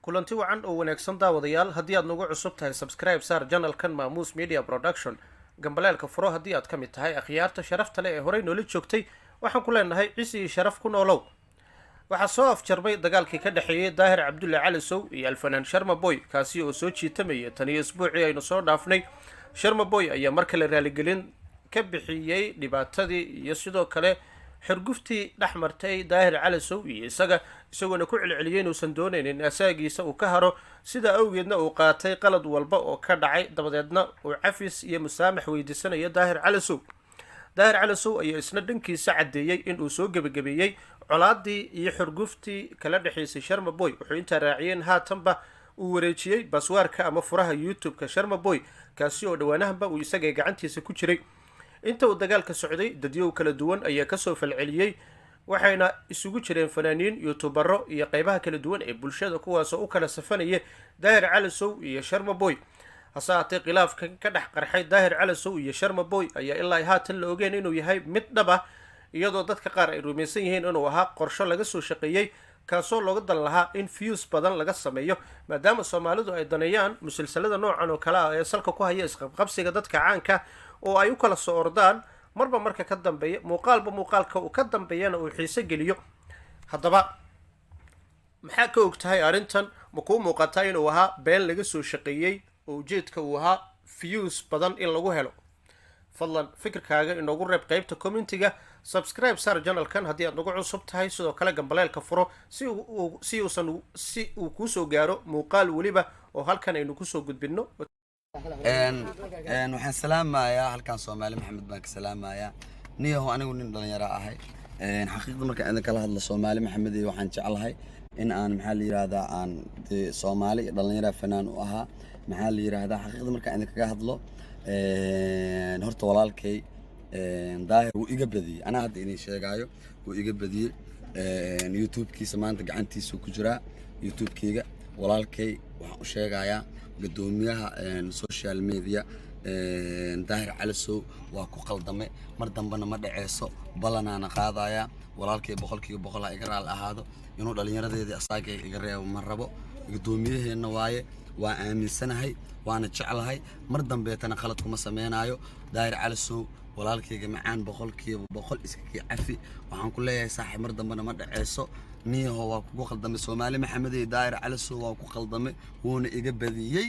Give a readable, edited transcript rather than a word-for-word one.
kulanti wacan oo wanaagsan daawadayaal haddii aad nagu cusub tahay subscribe saar channelkan maamuus media production gambaleelka furo haddii aad ka mid tahay akhyaarta sharafta leh ee horey noola joogtay waxaan ku leenahay cisi iyo sharaf ku noolow. waxaa soo afjarmay dagaalkii ka dhexeeyay daahir cabdulle cali sow iyo alfanaan sharma boy kaasi oo soo jiitamaya tan iyo isbuucii aynu soo dhaafnay. sharma boy ayaa mar kale raaligelin ka bixiyey dhibaatadii iyo sidoo kale xirguftii dhex martay daahir cali sow iyo isagoona ku celceliyay inuusan doonaynin asaagiisa uu ka haro, sida awgeedna uu qaatay qalad walba oo ka dhacay, dabadeedna uu cafis iyo musaamax weydiisanayo daahir cali sow. daahir cali sow ayaa isna dhankiisa caddeeyey inuu soo gebagabeeyey colaadii iyo xurguftii kala dhexaysay sharma boy. wuxuu intaa raaciyeen haatanba uu wareejiyey baswaarka ama furaha youtube-ka sharma boy kaasi oo dhowaanahanba uu isaga gacantiisa ku jiray. inta uu dagaalka socday dadyow kala duwan ayaa kasoo falceliyey, waxayna isugu jireen fanaaniin, youtubero iyo qeybaha kala duwan ee bulshada kuwaasoo u kala safanaya daahir cali sow iyo sharma boy. hase haatee khilaafka ka dhex qarxay daahir cali sow iyo sharma boy ayaa ilaa haatan la ogeen inuu yahay mid dhab ah, iyadoo dadka qaar ay rumaysan yihiin inuu ahaa qorsho laga soo shaqeeyey kaasoo looga dan lahaa in views badan laga sameeyo, maadaama soomaalidu ay daneeyaan musalsalada noocan oo kale ah ee salka ku haya isqabqabsiga dadka caanka oo ay u kala soo ordaan marba marka ka dambeeya, muuqaalba muuqaalka uu ka dambeeyana uu xiise geliyo. haddaba maxaa ka og tahay arrintan? ma kuu muuqataa inuu ahaa been laga soo shaqeeyey oo ujeedka uu ahaa views badan in lagu helo? fadlan fikirkaaga inoogu reeb qeybta commentiga, subscribe saar channelkan haddii aad nagu cusub tahay, sidoo kale gambaleelka furo si uu kuusoo gaaro muuqaal weliba oo halkan aynu kusoo gudbino. waxaan salaamayaa halkan Soomaali Maxamed baan ka salaamayaa. niyahow anigu nin dhalinyaro ahay, xaqiiqda marka aan kala hadlo Soomaali Maxamed iyo waxaan jecelahay in aan maxaa la yiraahdaa aan Soomaali dhalinyaro fanaan u ahaa. maxaa la yiraahdaa xaqiiqda marka aan kaga hadlo horta walaalkay daahir wuu iga badiyay, anaa hadda inay sheegayo wuu iga badiyay. youtube-kiisa maanta gacantiisa ku jiraa, youtube-keyga walaalkay waxaan u sheegayaa gudoomiyaha social media daahir cali sow waa ku qaldamay, mar dambana ma dhaceyso, balanaana qaadaya. walaalkay boqolkiiba boqol ha iga raali ahaado, inuu dhalinyaradeedii asaaga iga reebo ma rabo. gudoomiyaheena waaye, waa aaminsanahay, waana jeclahay, mar dambeetana qalad kuma sameynayo. daahir cali sow walaalkayga macaan boqolkiiba boqol iska cafi, waxaan ku leeyahay saaxiib mar dambana ma dhaceyso. niyahow waa kugu qaldamay, Soomaali Maxamed iyo daahir cali sow waa ku qaldamay, wuuna iga badiyey.